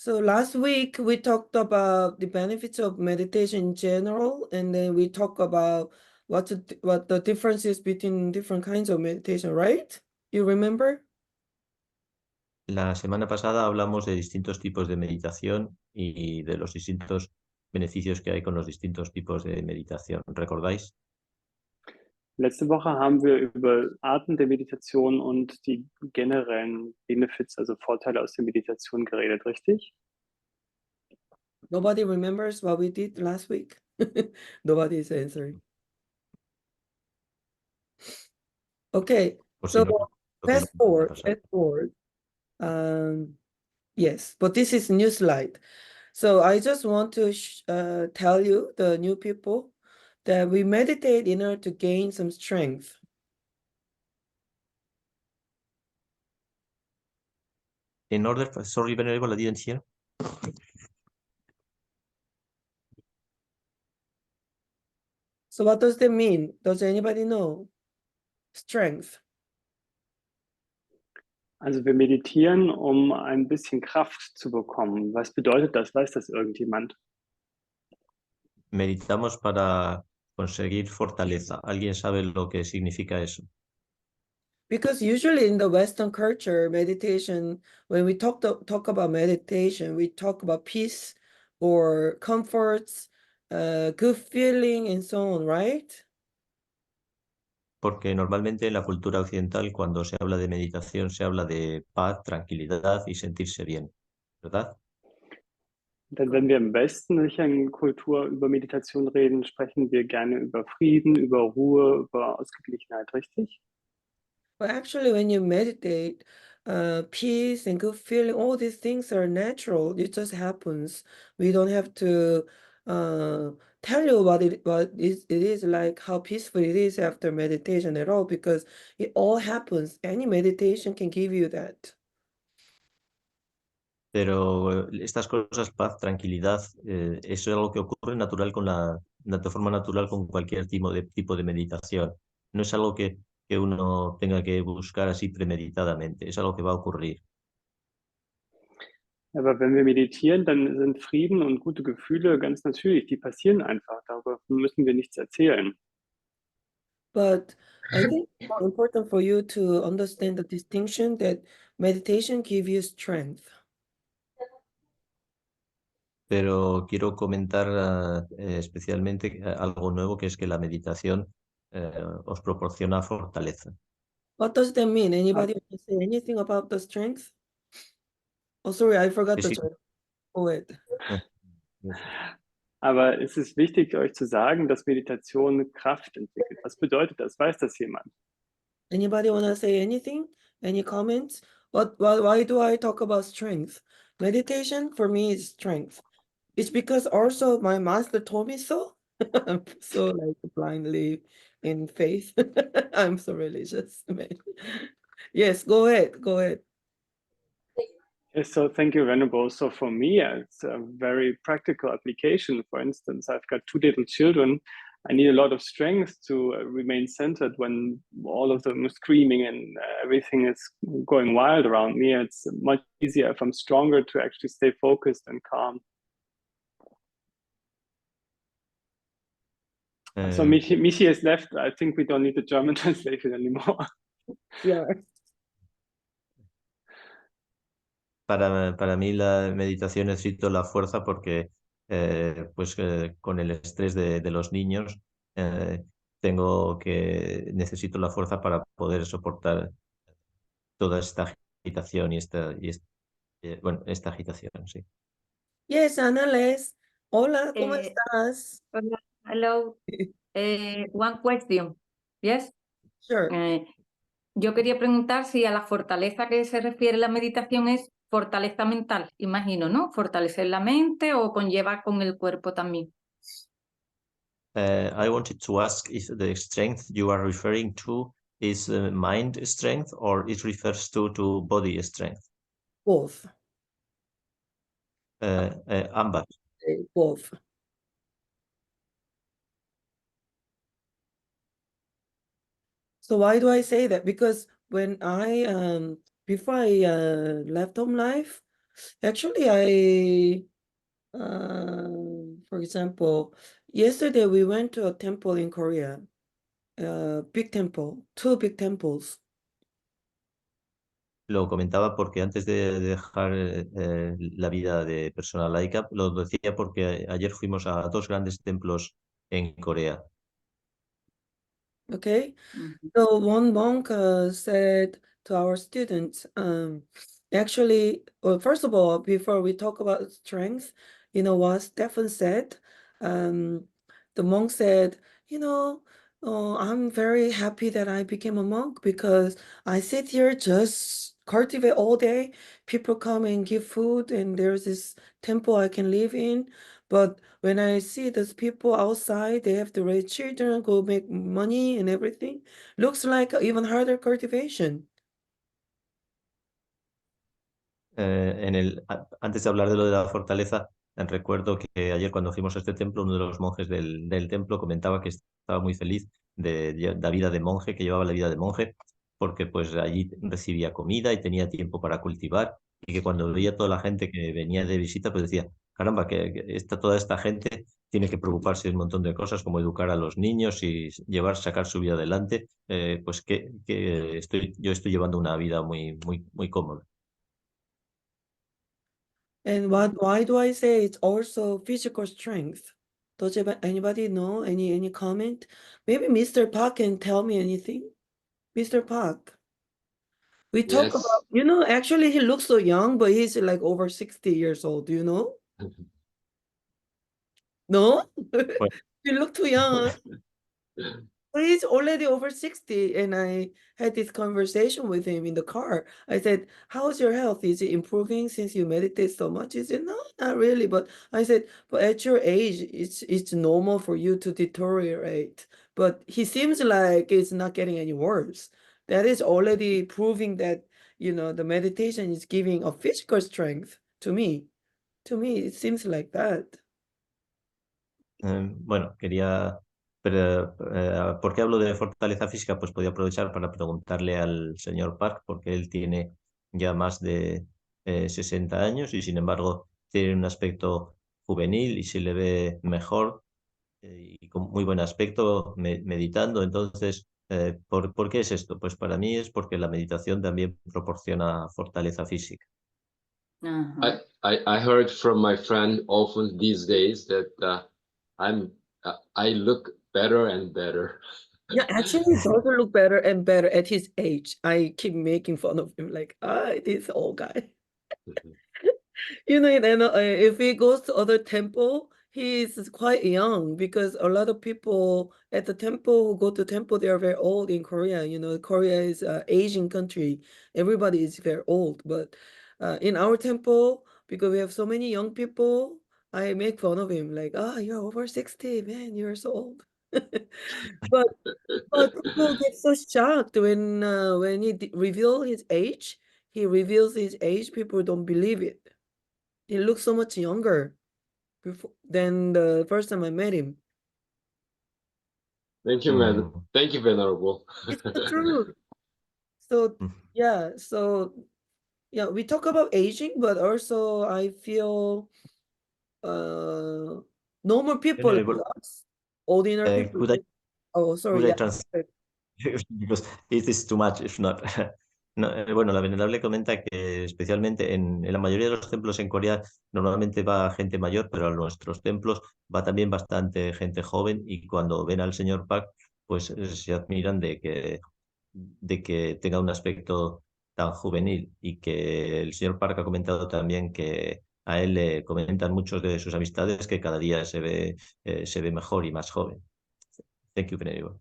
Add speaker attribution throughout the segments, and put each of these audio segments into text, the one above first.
Speaker 1: So last week we talked about the benefits of meditation in general, and then we talked about what the difference is between different kinds of meditation, right? You remember?
Speaker 2: La semana pasada hablamos de distintos tipos de meditación y de los distintos beneficios que hay con los distintos tipos de meditación. ¿Recordáis?
Speaker 3: Letzte Woche haben wir über Arten der Meditation und die generellen Benefits, also Vorteile aus der Meditation geredet, richtig?
Speaker 1: Nobody remembers what we did last week. Nobody is answering. Okay,
Speaker 2: Por si
Speaker 1: so
Speaker 2: no,
Speaker 1: fast
Speaker 2: la
Speaker 1: forward,
Speaker 2: pasada.
Speaker 1: fast forward. Yes, but this is new slide. So I just want to tell you, the new people, that we meditate in order to gain some strength.
Speaker 2: In order, sorry, Venerable, I didn't hear.
Speaker 1: So what does that mean? Does anybody know? Strength.
Speaker 3: Also wir meditieren, um ein bisschen Kraft zu bekommen. Was bedeutet das? Weiß das irgendjemand?
Speaker 2: Meditamos para conseguir fortaleza. ¿Alguien sabe lo que significa eso?
Speaker 1: Because usually in the Western culture, meditation, when we talk about meditation, we talk about peace or comforts, good feeling, and so on, right?
Speaker 2: Porque normalmente en la cultura occidental, cuando se habla de meditación, se habla de paz, tranquilidad y sentirse bien, ¿verdad?
Speaker 3: Denn wenn wir im westlichen Kultur über Meditation reden, sprechen wir gerne über Frieden, über Ruhe, über Ausgeglichenheit, richtig?
Speaker 1: But actually, when you meditate, peace and good feeling, all these things are natural. It just happens. We don't have to tell you what it is like, how peaceful it is after meditation at all, because it all happens. Any meditation can give you that.
Speaker 2: Pero estas cosas, paz, tranquilidad, eso es algo que ocurre natural de forma natural con cualquier tipo de meditación. No es algo que uno tenga que buscar así premeditadamente, es algo que va a ocurrir.
Speaker 3: Aber wenn wir meditieren, dann sind Frieden und gute Gefühle ganz natürlich. Die passieren einfach. Darüber müssen wir nichts erzählen.
Speaker 1: But I think it's more important for you to understand the distinction that meditation gives you strength.
Speaker 2: Pero quiero comentar especialmente algo nuevo, que es que la meditación os proporciona fortaleza.
Speaker 1: What does that mean? Anybody want to say anything about the strength? Oh, sorry, I forgot the
Speaker 2: Sí.
Speaker 1: term. Go ahead.
Speaker 3: Aber es ist wichtig, euch zu sagen, dass Meditation Kraft entwickelt. Was bedeutet das? Weiß das jemand?
Speaker 1: Anybody want to say anything? Any comments? Why do I talk about strength? Meditation for me is strength. It's because also my master told me so. I'm so like blindly in faith. I'm so religious. Yes, go ahead. Go ahead.
Speaker 3: Yes, so thank you, Venerable. So for me, it's a very practical application. For instance, I've got 2 little children. I need a lot of strength to remain centered when all of them are screaming and everything is going wild around me. It's much easier if I'm stronger to actually stay focused and calm. So Michi has left. I think we don't need the German translation anymore.
Speaker 1: Yeah.
Speaker 2: Para mí la meditación necesito la fuerza porque con el estrés de los niños necesito la fuerza para poder soportar toda esta agitación esta agitación, sí.
Speaker 1: Yes, Annales. Hola, ¿cómo
Speaker 4: Eh,
Speaker 1: estás?
Speaker 4: Hello. One question. Yes.
Speaker 1: Sure.
Speaker 4: Yo quería preguntar si a la fortaleza que se refiere la meditación es fortaleza mental, imagino, ¿no? Fortalecer la mente o conlleva con el cuerpo también.
Speaker 2: I wanted to ask if the strength you are referring to is mind strength or it refers to body strength.
Speaker 1: Both.
Speaker 2: Ambas.
Speaker 1: Both. So why do I say that? Because when I before I left home life, Actually, for example, yesterday we went to a temple in Korea, big temple, two big temples.
Speaker 2: Lo comentaba porque antes de dejar la vida de persona laica, lo decía porque ayer fuimos a dos grandes templos en Corea.
Speaker 1: Okay.
Speaker 4: Ujú.
Speaker 1: So one monk said to our students, actually, well, first of all, before we talk about strength, you know what Stefan said? The monk said, you know, I'm very happy that I became a monk because I sit here just cultivate all day. People come and give food, and there's this temple I can live in. But when I see those people outside, they have to raise children, go make money and everything. Looks like even harder cultivation.
Speaker 2: Antes de hablar de lo de la fortaleza, recuerdo que ayer cuando fuimos a este templo, uno de los monjes del templo comentaba que estaba muy feliz de la vida de monje, que llevaba la vida de monje, porque pues allí recibía comida y tenía tiempo para cultivar, y que cuando veía toda la gente que venía de visita, pues decía, caramba, toda esta gente tiene que preocuparse de un montón de cosas, como educar a los niños y sacar su vida adelante, pues yo estoy llevando una vida muy, muy, muy cómoda.
Speaker 1: And why do I say it's also physical strength? Does anybody know? Any comment? Maybe Mr. Park can tell me anything. Mr. Park. We talk
Speaker 5: Yes.
Speaker 1: about, actually he looks so young, but he's like over 60 years old, do you know? No?
Speaker 2: Bueno,
Speaker 1: You look too young. But he's already over 60, and I had this conversation with him in the car. I said, how's your health? Is it improving since you meditate so much? He said, no, not really. But I said, but at your age, it's normal for you to deteriorate. But he seems like it's not getting any worse. That is already proving that, the meditation is giving a physical strength to me. To me, it seems like that.
Speaker 2: Bueno, ¿por qué hablo de fortaleza física? Pues podía aprovechar para preguntarle al señor Park, porque él tiene ya más de 60 años y sin embargo tiene un aspecto juvenil y se le ve mejor y con muy buen aspecto meditando. Entonces, ¿por qué es esto? Pues para mí es porque la meditación también proporciona fortaleza física.
Speaker 4: Ajá.
Speaker 5: I heard from my friend often these days that I look better and better.
Speaker 1: Yeah, actually, he doesn't look better and better at his age. I keep making fun of him, like, this old guy. And if he goes to other temple, he's quite young because a lot of people at the temple who go to temple, they are very old in Korea. Korea is an Asian country. Everybody is very old. But in our temple, because we have so many young people, I make fun of him, like, you're over 60, man, you're so old. But people get so shocked when he reveal his age. He reveals his age. People don't believe it. He looks so much younger than the first time I met him.
Speaker 5: Thank you, man. Thank you, Venerable.
Speaker 1: It's the truth. So yeah, we talk about aging, but also I feel normal people like
Speaker 2: Venerable,
Speaker 1: us, ordinary people.
Speaker 2: could I,
Speaker 1: Oh, sorry,
Speaker 2: could I
Speaker 1: yeah.
Speaker 2: translate? Because it is too much, if not. No, bueno, la venerable comenta que especialmente en la mayoría de los templos en Corea normalmente va gente mayor, pero a nuestros templos va también bastante gente joven y cuando ven al señor Park, pues se admiran de que tenga un aspecto tan juvenil y que el señor Park ha comentado también que a él le comentan muchos de sus amistades que cada día se ve mejor y más joven. Thank you, venerable.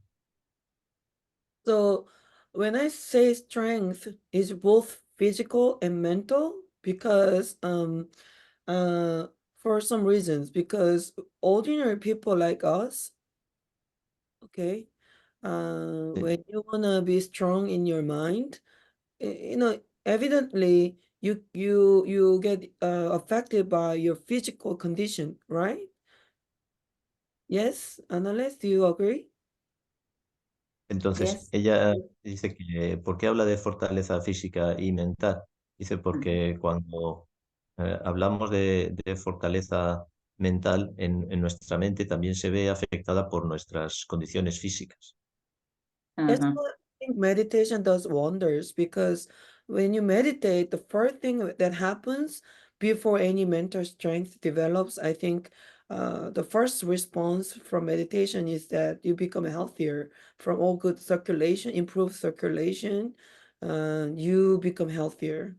Speaker 1: So when I say strength is both physical and mental because for some reasons, because ordinary people like us, okay, when you wanna be strong in your mind, evidently you get affected by your physical condition, right? Yes, Annalise, do you agree?
Speaker 2: Entonces,
Speaker 4: Yes.
Speaker 2: ella dice que, ¿por qué habla de fortaleza física y mental? Dice, porque cuando hablamos de fortaleza mental en nuestra mente, también se ve afectada por nuestras condiciones físicas.
Speaker 1: That's
Speaker 4: Ajá.
Speaker 1: why I think meditation does wonders, because when you meditate, the first thing that happens before any mental strength develops, I think the first response from meditation is that you become healthier from all good circulation, improved circulation, you become healthier.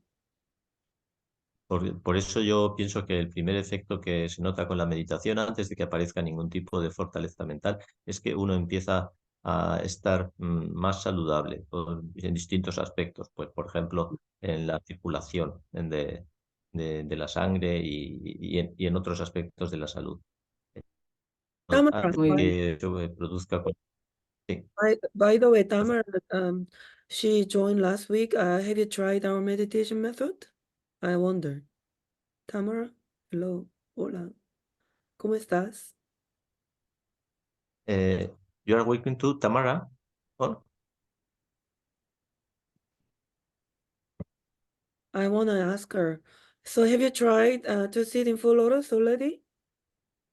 Speaker 2: Por eso yo pienso que el primer efecto que se nota con la meditación, antes de que aparezca ningún tipo de fortaleza mental, es que uno empieza a estar más saludable en distintos aspectos. Pues, por ejemplo, en la circulación de la sangre y en otros aspectos de la salud.
Speaker 1: Tamara,
Speaker 2: Antes
Speaker 4: Muy
Speaker 2: de
Speaker 4: bien.
Speaker 2: que eso produzca... Sí.
Speaker 1: by the way, Tamara, she joined last week. Have you tried our meditation method? I wonder. Tamara, hello, hola, ¿cómo estás?
Speaker 2: You are welcome to Tamara. Oh,
Speaker 1: I want to ask her. So have you tried to sit in full lotus already?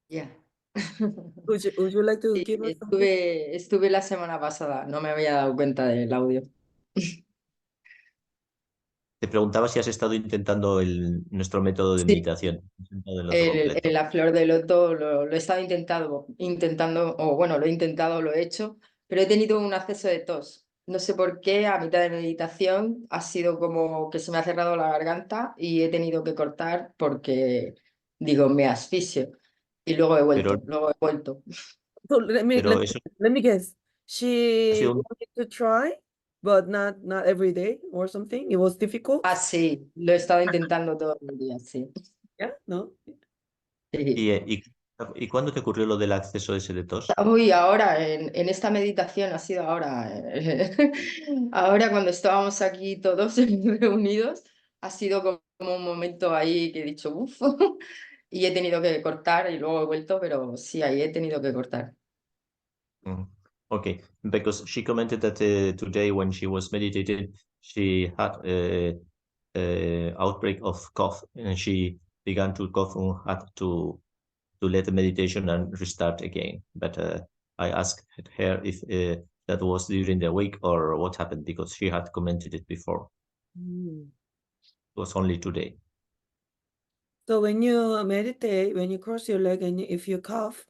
Speaker 6: Ya.
Speaker 1: Would you like to
Speaker 6: Sí,
Speaker 1: give us something?
Speaker 6: estuve la semana pasada, no me había dado cuenta del audio.
Speaker 2: te preguntaba si has estado intentando nuestro método de
Speaker 6: Sí.
Speaker 2: meditación. Sentado en loto completo.
Speaker 6: La flor de loto lo he estado intentando, o bueno, lo he intentado, lo he hecho, pero he tenido un acceso de tos. No sé por qué, a mitad de meditación ha sido como que se me ha cerrado la garganta y he tenido que cortar porque, digo, me asfixio. Y luego he vuelto.
Speaker 1: So let me
Speaker 2: Pero eso
Speaker 1: let me guess.
Speaker 2: ha
Speaker 1: She
Speaker 2: sido un-
Speaker 1: wanted to try, but not every day or something. It was difficult.
Speaker 6: Ah, sí, lo he estado intentando todos los días, sí.
Speaker 1: Yeah, no.
Speaker 6: Sí.
Speaker 2: ¿Y cuándo te ocurrió lo del acceso ese de tos?
Speaker 6: Uy, ahora, en esta meditación ha sido ahora, ahora cuando estábamos aquí todos reunidos, ha sido como un momento ahí que he dicho, uff, y he tenido que cortar y luego he vuelto, pero sí, ahí he tenido que cortar.
Speaker 2: Mm. Okay, because she commented that today when she was meditating, she had a outbreak of cough and she began to cough and had to let the meditation and restart again. But I asked her if that was during the week or what happened because she had commented it before.
Speaker 1: Mm.
Speaker 2: It was only today.
Speaker 1: So when you meditate, when you cross your leg and if you cough,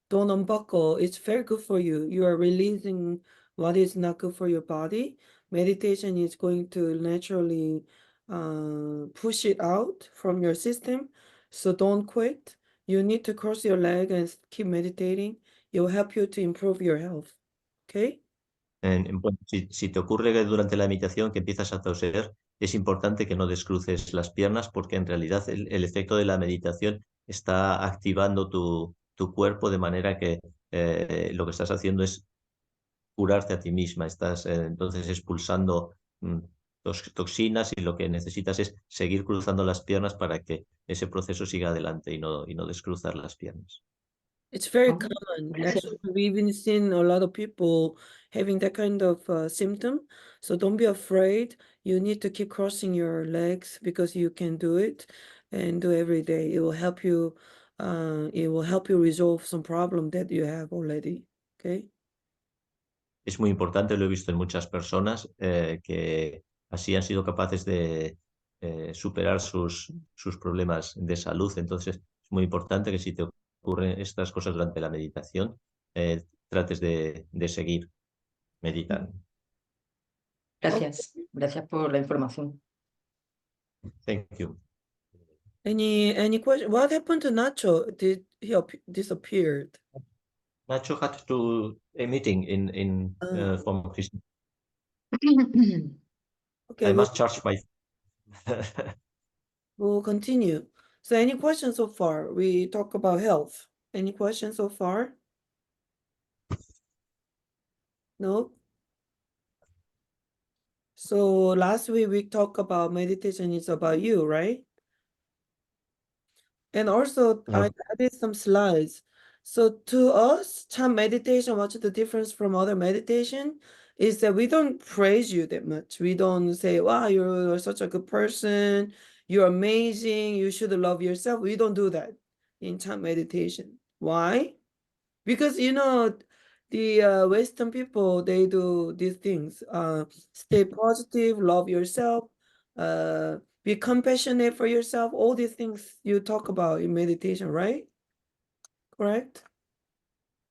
Speaker 1: don't unbuckle. It's very good for you. You are releasing what is not good for your body. Meditation is going to naturally push it out from your system. So don't quit. You need to cross your leg and keep meditating. It will help you to improve your health. Okay?
Speaker 2: Bueno, si te ocurre que durante la meditación que empiezas a toser, es importante que no descruces las piernas porque en realidad el efecto de la meditación está activando tu cuerpo de manera que lo que estás haciendo es curarte a ti misma. Estás entonces expulsando toxinas y lo que necesitas es seguir cruzando las piernas para que ese proceso siga adelante y no descruzar las piernas.
Speaker 1: It's very
Speaker 6: Oh,
Speaker 1: common.
Speaker 6: gracias.
Speaker 1: Actually, we've been seeing a lot of people having that kind of symptom. So don't be afraid. You need to keep crossing your legs because you can do it and do every day. It will help you. It will help you resolve some problem that you have already. Okay.
Speaker 2: Es muy importante, lo he visto en muchas personas que así han sido capaces de superar sus problemas de salud. Entonces, es muy importante que si te ocurren estas cosas durante la meditación, trates de seguir meditando.
Speaker 6: Gracias, gracias por la información.
Speaker 2: Thank you.
Speaker 1: Any question? What happened to Nacho? Did he disappeared?
Speaker 2: Nacho had to a meeting in from his.
Speaker 1: Okay,
Speaker 2: I must charge my.
Speaker 1: we'll continue. So any questions so far? We talk about health. Any questions so far? No? So last week we talked about meditation is about you, right? And also I added some slides. So to us, time meditation, what's the difference from other meditation? Is that we don't praise you that much. We don't say, wow, you're such a good person. you're amazing, you should love yourself. We don't do that in chant meditation. Why? Because the Western people, they do these things. Stay positive, love yourself, be compassionate for yourself. All these things you talk about in meditation, right? Correct?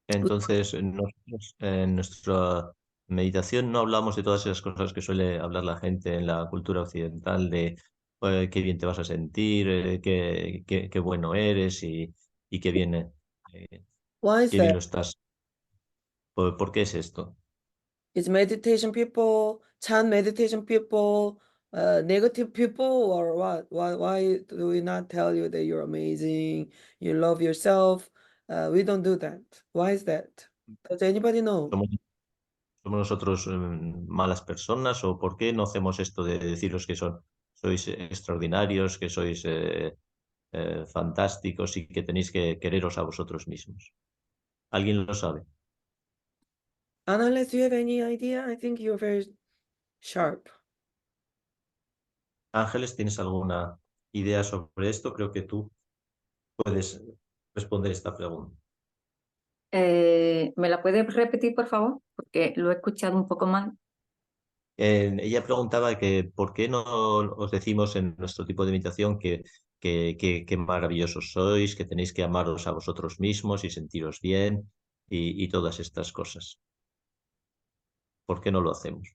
Speaker 2: Entonces, nosotros en nuestra meditación no hablamos de todas esas cosas que suele hablar la gente en la cultura occidental de qué bien te vas a sentir, qué bueno eres y
Speaker 1: Why is
Speaker 2: qué bien
Speaker 1: that?
Speaker 2: lo estás. ¿Por qué es esto?
Speaker 1: Is meditation people, chant meditation people, negative people, or what? Why do we not tell you that you're amazing, you love yourself? We don't do that. Why is that? Does anybody know?
Speaker 2: ¿Somos nosotros malas personas o por qué no hacemos esto de deciros que sois extraordinarios, que sois fantásticos y que tenéis que quereros a vosotros mismos? ¿Alguien lo sabe?
Speaker 1: Unless you have any idea, I think you're very sharp.
Speaker 2: Ángeles, ¿tienes alguna idea sobre esto? Creo que tú puedes responder esta pregunta.
Speaker 4: ¿Me la puedes repetir, por favor? Porque lo he escuchado un poco mal.
Speaker 2: Ella preguntaba que por qué no os decimos en nuestro tipo de meditación que maravillosos sois, que tenéis que amaros a vosotros mismos y sentiros bien y todas estas cosas. ¿Por qué no lo hacemos?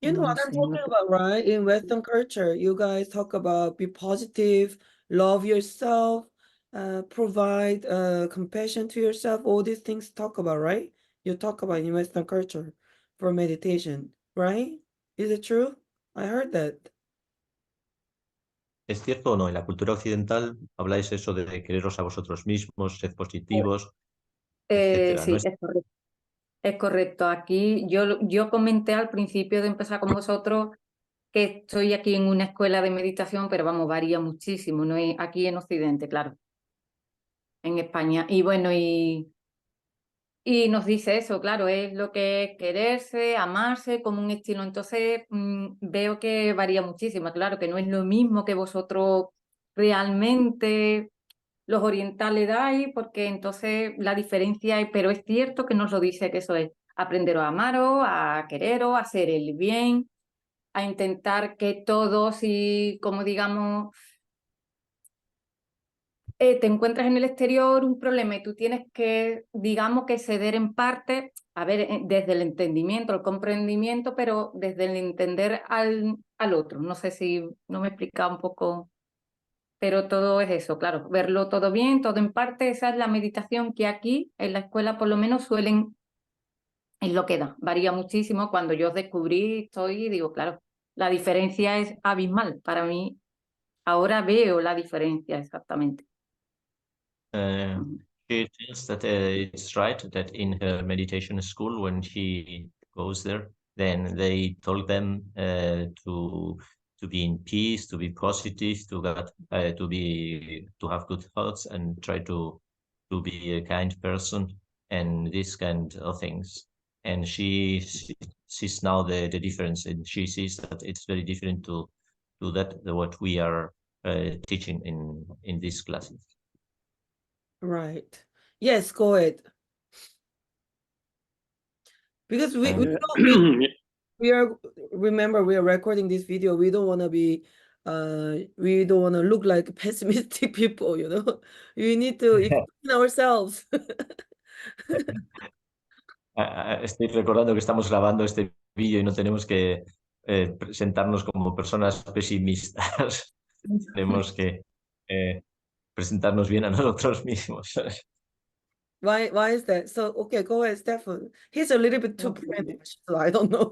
Speaker 1: You know
Speaker 4: No
Speaker 1: what I'm
Speaker 4: sé, no
Speaker 1: talking about, right? In Western culture, you guys talk about be positive, love yourself, provide compassion to yourself. All these things talk about, right? You talk about in Western culture for meditation, right? Is it true? I heard that.
Speaker 2: ¿Es cierto o no? En la cultura occidental habláis eso de quereros a vosotros mismos, sed positivos, etcétera, ¿no?
Speaker 4: Sí, es correcto. Es correcto. Aquí yo comenté al principio de empezar con vosotros que estoy aquí en una escuela de meditación, pero vamos, varía muchísimo, ¿no? Aquí en Occidente, claro, en España. Y bueno, y nos dice eso, claro, es lo que es quererse, amarse como un estilo. Entonces veo que varía muchísimo, claro, que no es lo mismo que vosotros realmente los orientales dais, porque entonces la diferencia es, pero es cierto que nos lo dice que eso es aprender a amaros, a quereros, a hacer el bien, a intentar que todos y como digamos te encuentras en el exterior un problema y tú tienes que, digamos, que ceder en parte, a ver, desde el entendimiento, el comprendimiento, pero desde el entender al otro. No sé si no me he explicado un poco, pero todo es eso, claro, verlo todo bien, todo en parte. Esa es la meditación que aquí en la escuela por lo menos suelen, es lo que da. Varía muchísimo. Cuando yo descubrí, estoy, digo, claro, la diferencia es abismal. Para mí, ahora veo la diferencia exactamente.
Speaker 2: She thinks that it's right that in her meditation school, when she goes there, then they told them to be in peace, to be positive, to have good thoughts, and try to be a kind person, and this kind of things. And she sees now the difference, and she sees that it's very different to what we are teaching in these classes.
Speaker 1: Right. Yes, go ahead. Because we are, remember, we are recording this video. We don't want to be, we don't want to look like pessimistic people, We need to explain ourselves.
Speaker 2: Estoy recordando que estamos grabando este vídeo y no tenemos que presentarnos como personas pesimistas. Tenemos que presentarnos bien a nosotros mismos.
Speaker 1: Why is that? So, okay, go ahead, Stefan. He's a little bit too British, so I don't know.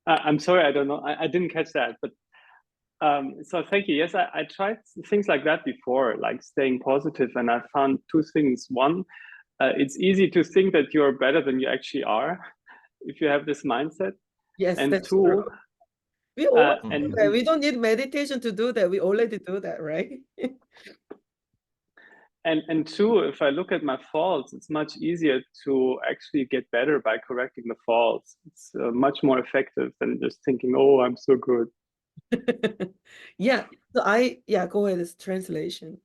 Speaker 3: I'm sorry, I don't know. I didn't catch that, but so thank you. Yes, I tried things like that before, like staying positive, and I found two things. One, it's easy to think that you're better than you actually are if you have this mindset.
Speaker 1: Yes,
Speaker 3: And
Speaker 1: that's
Speaker 3: two,
Speaker 1: true. We always do
Speaker 3: and
Speaker 1: that. We don't need meditation to do that. We already do that, right?
Speaker 3: and two, if I look at my faults, it's much easier to actually get better by correcting the faults. It's much more effective than just thinking, oh, I'm so good.
Speaker 1: Yeah, so go ahead, it's translation.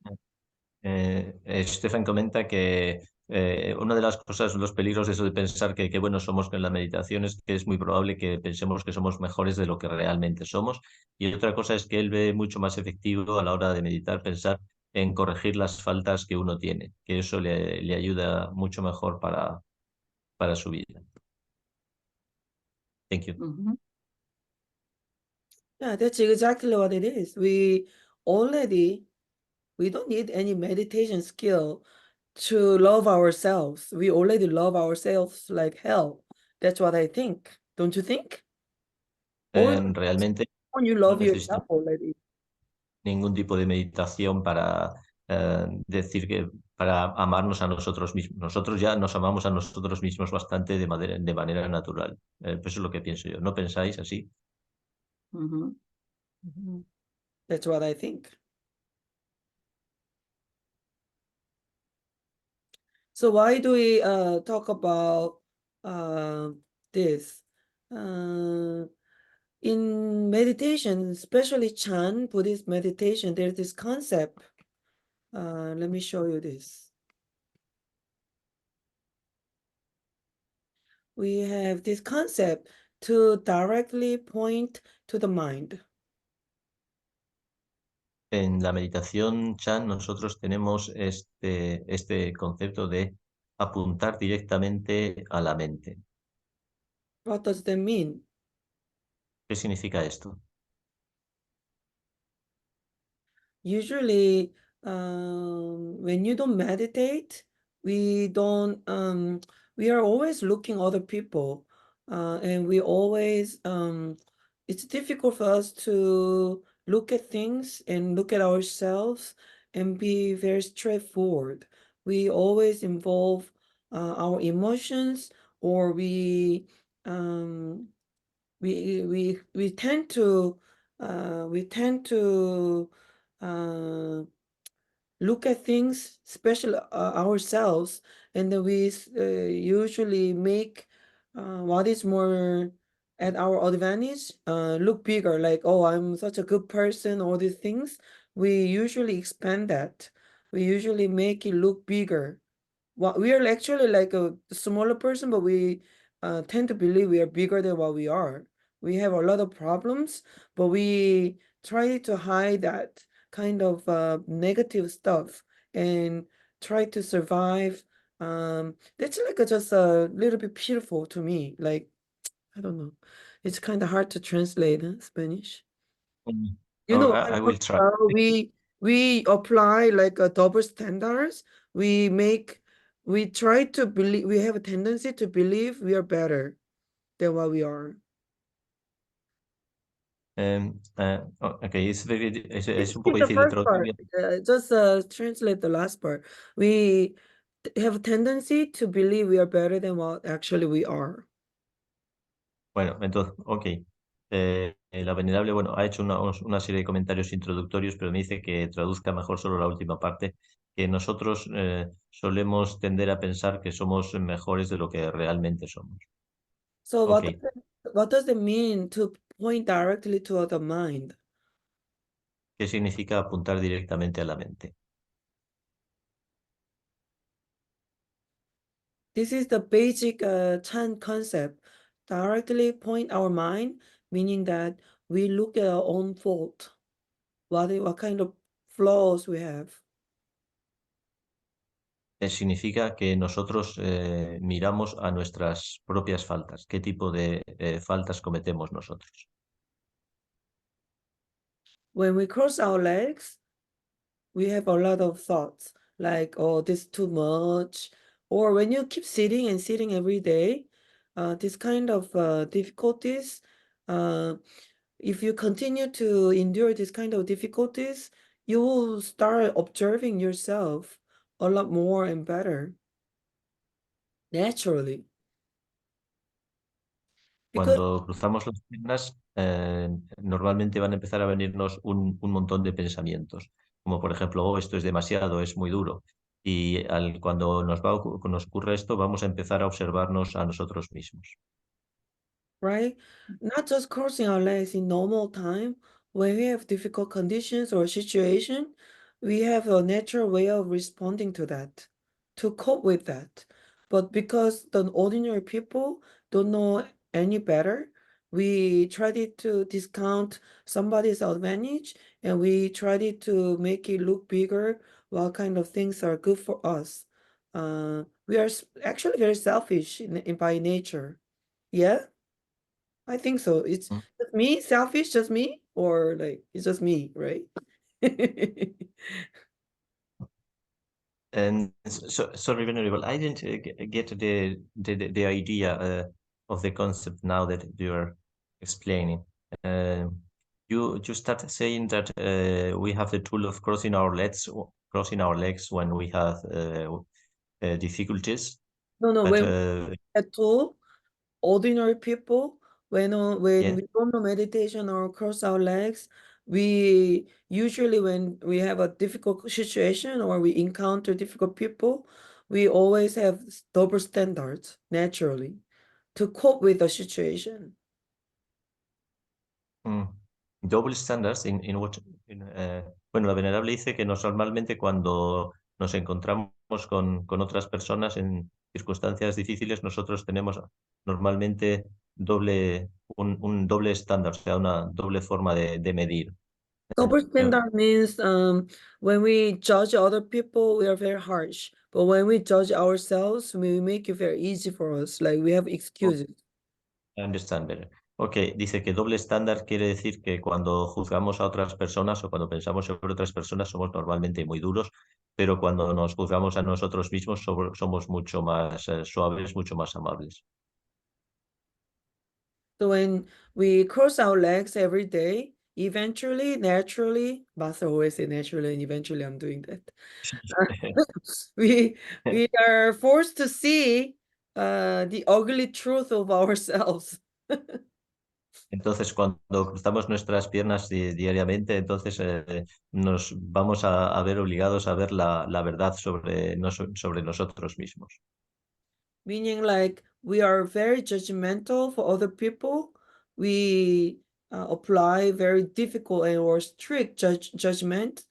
Speaker 2: Stefan comenta que una de las cosas, los peligros de eso de pensar que buenos somos con la meditación es que es muy probable que pensemos que somos mejores de lo que realmente somos. Y otra cosa es que él ve mucho más efectivo a la hora de meditar pensar en corregir las faltas que uno tiene, que eso le ayuda mucho mejor para su vida. Thank you.
Speaker 4: Ujú.
Speaker 1: Yeah, that's exactly what it is. We don't need any meditation skill to love ourselves. We already love ourselves like hell. That's what I think. Don't you think? Or
Speaker 2: Realmente
Speaker 1: you
Speaker 2: no
Speaker 1: love
Speaker 2: necesitamos
Speaker 1: yourself already.
Speaker 2: ningún tipo de meditación para decir que para amarnos a nosotros mismos. Nosotros ya nos amamos a nosotros mismos bastante de manera natural. Eso es lo que pienso yo. ¿No pensáis así?
Speaker 4: Ujú.
Speaker 1: That's what I think. So why do we talk about this? In meditation, especially Chan Buddhist meditation, there's this concept. Let me show you this. We have this concept to directly point to the mind.
Speaker 2: En la meditación Chan nosotros tenemos este concepto de apuntar directamente a la mente.
Speaker 1: What does that mean?
Speaker 2: ¿Qué significa esto?
Speaker 1: Usually, when you don't meditate, we don't, we are always looking other people, and we always, it's difficult for us to look at things and look at ourselves and be very straightforward. We always involve our emotions, or um, we tend to uh, look at things, especially ourselves, and then we usually make what is more at our advantage look bigger, like, oh, I'm such a good person, all these things. We usually expand that. We usually make it look bigger. Well, we are actually like a smaller person, but we tend to believe we are bigger than what we are. We have a lot of problems, but we try to hide that kind of negative stuff and try to survive. That's like just a little bit beautiful to me. Like, I don't know. It's kind of hard to translate in Spanish. You know,
Speaker 2: I will try.
Speaker 1: we apply like a double standards. We try to believe, we have a tendency to believe we are better than what we are.
Speaker 2: Okay, es un
Speaker 1: Skip
Speaker 2: poco
Speaker 1: the
Speaker 2: difícil de
Speaker 1: first part.
Speaker 2: traducir.
Speaker 1: Just translate the last part. We have a tendency to believe we are better than what actually we are.
Speaker 2: Bueno, entonces, ok. La venerable, bueno, ha hecho una serie de comentarios introductorios, pero me dice que traduzca mejor solo la última parte, que nosotros solemos tender a pensar que somos mejores de lo que realmente somos.
Speaker 1: So
Speaker 2: Ok.
Speaker 1: what does it mean to point directly to the mind?
Speaker 2: ¿Qué significa apuntar directamente a la mente?
Speaker 1: This is the basic Chan concept. Directly point our mind, meaning that we look at our own fault. What kind of flaws we have.
Speaker 2: Significa que nosotros miramos a nuestras propias faltas. ¿Qué tipo de faltas cometemos nosotros?
Speaker 1: When we cross our legs, we have a lot of thoughts like, oh, this is too much. Or when you keep sitting and sitting every day, this kind of difficulties, if you continue to endure this kind of difficulties, you will start observing yourself a lot more and better, naturally. Because,
Speaker 2: Cuando cruzamos las piernas, normalmente van a empezar a venirnos un montón de pensamientos, como por ejemplo, oh, esto es demasiado, es muy duro. Y cuando nos ocurre esto, vamos a empezar a observarnos a nosotros mismos.
Speaker 1: right, not just crossing our legs in normal time, when we have difficult conditions or situation, we have a natural way of responding to that, to cope with that. But because the ordinary people don't know any better, we tried to discount somebody's advantage and we tried to make it look bigger, what kind of things are good for us. We are actually very selfish by nature. Yeah, I think so. It's
Speaker 2: Mm.
Speaker 1: just me, selfish, just me, or like it's just me, right?
Speaker 2: And sorry, Venerable, I didn't get the idea of the concept now that you are explaining. You start saying that we have the tool of crossing our legs when we have difficulties,
Speaker 1: No,
Speaker 2: but
Speaker 1: when at all, ordinary people, when
Speaker 2: yeah.
Speaker 1: we don't know meditation or cross our legs, we usually when we have a difficult situation or we encounter difficult people, we always have double standards naturally to cope with the situation.
Speaker 2: Double standards in what bueno, la venerable dice que normalmente cuando nos encontramos con otras personas en circunstancias difíciles, nosotros tenemos normalmente un doble estándar, o sea, una doble forma de medir.
Speaker 1: Double
Speaker 2: Eh,
Speaker 1: standard means when we judge other people, we are very harsh. But when we judge ourselves, we make it very easy for us. Like we have excuses.
Speaker 2: I understand better. Ok, dice que doble estándar quiere decir que cuando juzgamos a otras personas o cuando pensamos sobre otras personas somos normalmente muy duros, pero cuando nos juzgamos a nosotros mismos somos mucho más suaves, mucho más amables.
Speaker 1: So when we cross our legs every day, eventually, naturally, Master always say naturally, and eventually I'm doing that. we we are forced to see the ugly truth of ourselves.
Speaker 2: Entonces, cuando cruzamos nuestras piernas diariamente, entonces nos vamos a ver obligados a ver la verdad sobre nosotros mismos.
Speaker 1: Meaning like we are very judgmental for other people. We apply very difficult and or strict judgmental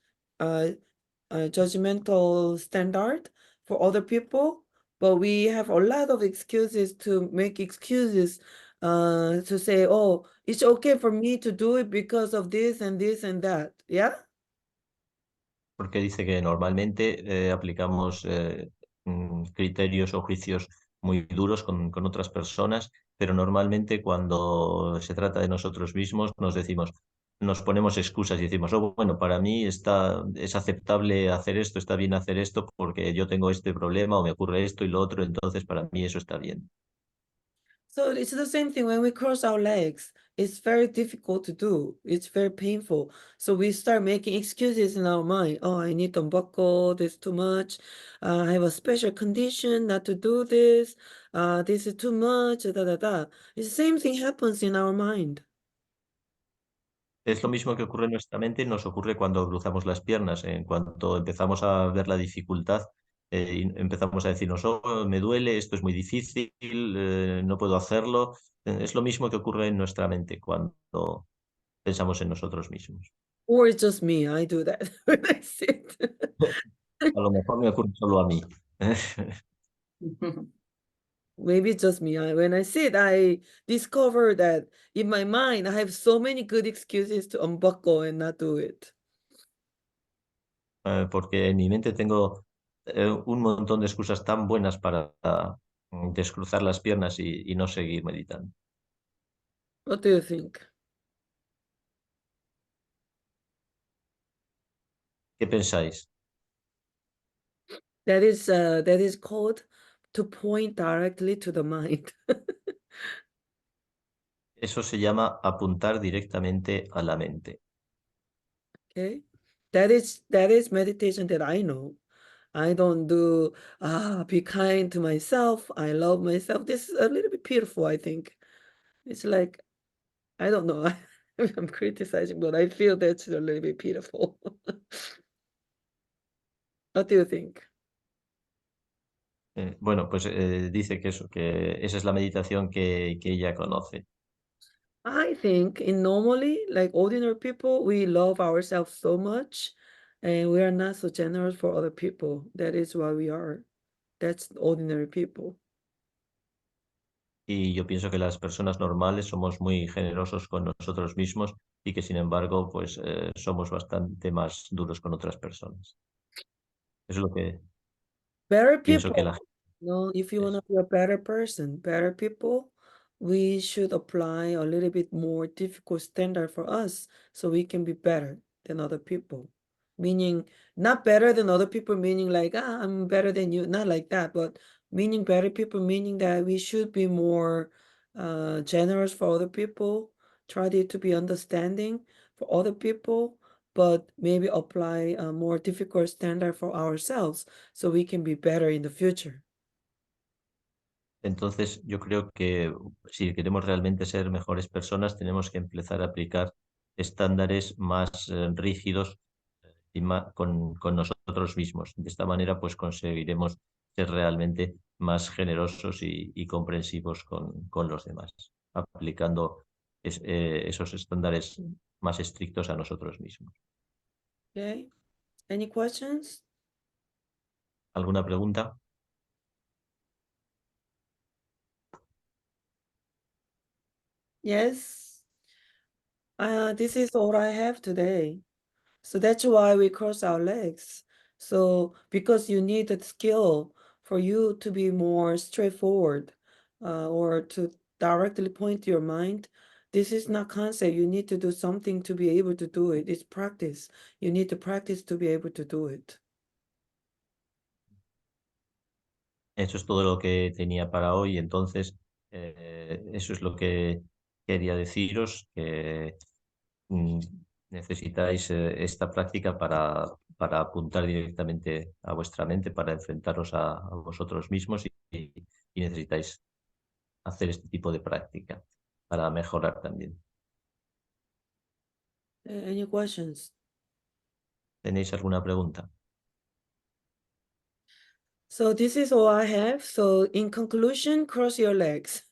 Speaker 1: standard for other people, but we have a lot of excuses to make excuses to say, oh, it's okay for me to do it because of this and this and that. Yeah.
Speaker 2: Porque dice que normalmente aplicamos criterios o juicios muy duros con otras personas, pero normalmente cuando se trata de nosotros mismos nos ponemos excusas y decimos, oh, bueno, para mí es aceptable hacer esto, está bien hacer esto porque yo tengo este problema o me ocurre esto y lo otro, entonces para mí eso está bien.
Speaker 1: So it's the same thing when we cross our legs. It's very difficult to do. It's very painful. So we start making excuses in our mind. Oh, I need to buckle. This too much. I have a special condition not to do this. This is too much. Da da da. It's the same thing happens in our mind.
Speaker 2: Es lo mismo que ocurre en nuestra mente, nos ocurre cuando cruzamos las piernas. En cuanto empezamos a ver la dificultad, y empezamos a decirnos, oh, me duele, esto es muy difícil, no puedo hacerlo. Es lo mismo que ocurre en nuestra mente cuando pensamos en nosotros mismos.
Speaker 1: Or it's just me. I do that when I sit.
Speaker 2: A lo mejor me ocurre solo a mí.
Speaker 1: Maybe it's just me. When I sit, I discover that in my mind, I have so many good excuses to unbuckle and not do it.
Speaker 2: Porque en mi mente tengo un montón de excusas tan buenas para descruzar las piernas y no seguir meditando.
Speaker 1: What do you think?
Speaker 2: ¿Qué pensáis?
Speaker 1: That is called to point directly to the mind.
Speaker 2: Eso se llama apuntar directamente a la mente.
Speaker 1: Okay, that is meditation that I know. I don't do be kind to myself. I love myself. This is a little bit beautiful, I think. It's like I don't know. I'm criticizing, but I feel that's a little bit beautiful. What do you think?
Speaker 2: Bueno, pues dice que esa es la meditación que ella conoce.
Speaker 1: I think in normally, like ordinary people, we love ourselves so much and we are not so generous for other people. That is why we are. That's ordinary people.
Speaker 2: Y yo pienso que las personas normales somos muy generosos con nosotros mismos y que sin embargo, pues somos bastante más duros con otras personas. Eso es lo que
Speaker 1: Better
Speaker 2: pienso que
Speaker 1: people.
Speaker 2: la gente
Speaker 1: No, if you want
Speaker 2: es.
Speaker 1: to be a better person, better people, we should apply a little bit more difficult standard for us so we can be better than other people. Meaning, not better than other people, meaning like, I'm better than you, not like that, but meaning better people, meaning that we should be more generous for other people, try to be understanding for other people, but maybe apply a more difficult standard for ourselves so we can be better in the future.
Speaker 2: Entonces, yo creo que si queremos realmente ser mejores personas, tenemos que empezar a aplicar estándares más rígidos y con nosotros mismos. De esta manera, pues conseguiremos ser realmente más generosos y comprensivos con los demás, aplicando esos estándares más estrictos a nosotros mismos.
Speaker 1: Okay. Any questions?
Speaker 2: ¿Alguna pregunta?
Speaker 1: Yes. This is all I have today. So that's why we cross our legs. So because you need the skill for you to be more straightforward, or to directly point your mind. This is not concept. You need to do something to be able to do it. It's practice. You need to practice to be able to do it.
Speaker 2: Eso es todo lo que tenía para hoy. Entonces, eso es lo que quería deciros, que mm, necesitáis esta práctica para apuntar directamente a vuestra mente, para enfrentaros a vosotros mismos y necesitáis hacer este tipo de práctica para mejorar también.
Speaker 1: Any questions?
Speaker 2: ¿Tenéis alguna pregunta?
Speaker 1: So this is all I have. So in conclusion, cross your legs.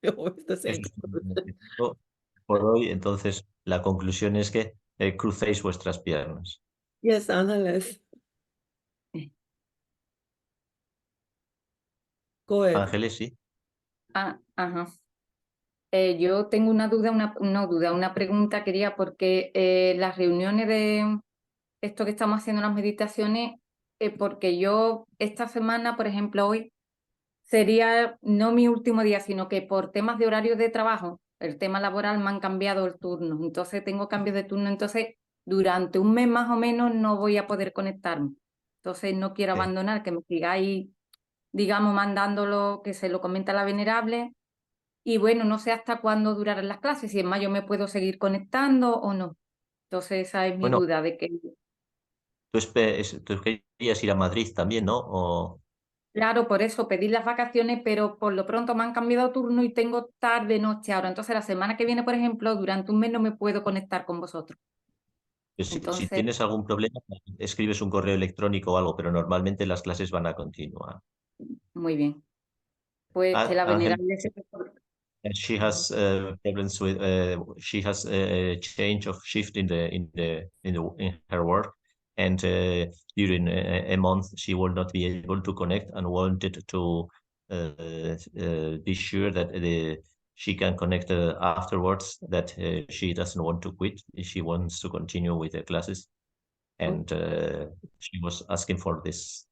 Speaker 1: Always the same.
Speaker 2: Eso es todo lo que tengo por hoy. Entonces, la conclusión es que crucéis vuestras piernas.
Speaker 1: Yes, Ángeles. Go ahead.
Speaker 2: Ángeles, sí.
Speaker 4: Ajá. Yo tengo una duda, una pregunta, quería, porque las reuniones de esto que estamos haciendo, las meditaciones, porque yo esta semana, por ejemplo, hoy, sería no mi último día, sino que por temas de horario de trabajo, el tema laboral, me han cambiado el turno. Entonces tengo cambios de turno, entonces durante un mes más o menos no voy a poder conectarme. Entonces no quiero
Speaker 2: Sí.
Speaker 4: abandonar, que me sigáis, digamos, mandándolo, que se lo comenta la venerable. Y bueno, no sé hasta cuándo durarán las clases, si en mayo me puedo seguir conectando o no. Entonces esa es mi
Speaker 2: Bueno,
Speaker 4: duda de que,
Speaker 2: tú querías ir a Madrid también, ¿no?
Speaker 4: claro, por eso pedí las vacaciones, pero por lo pronto me han cambiado turno y tengo tarde, noche ahora. Entonces la semana que viene, por ejemplo, durante un mes no me puedo conectar con vosotros.
Speaker 2: Pues si
Speaker 4: Entonces,
Speaker 2: tienes algún problema, escribes un correo electrónico o algo, pero normalmente las clases van a continuar.
Speaker 4: muy bien. Pues que la
Speaker 2: Ángel,
Speaker 4: venerable
Speaker 2: she has problems with she has a change of shift in her work, and during a month she will not be able to connect and wanted to be sure that she can connect afterwards, that she doesn't want to quit, she wants to continue with the classes, and she was asking for this,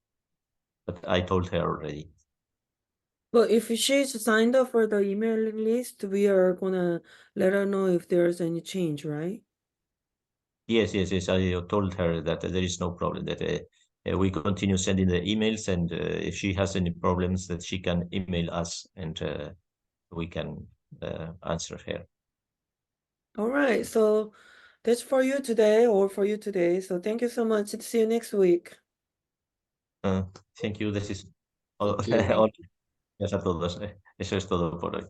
Speaker 2: but I told her already.
Speaker 1: But if she's signed up for the emailing list, we are gonna let her know if there's any change, right?
Speaker 2: Yes. I told her that there is no problem, that we continue sending the emails, and if she has any problems, that she can email us, and we can answer her.
Speaker 1: All right, so that's for you today, or for you today. So thank you so much. See you next week.
Speaker 2: Thank you. This is all.
Speaker 5: Thank you.
Speaker 2: Gracias a todos. Eso es todo por hoy.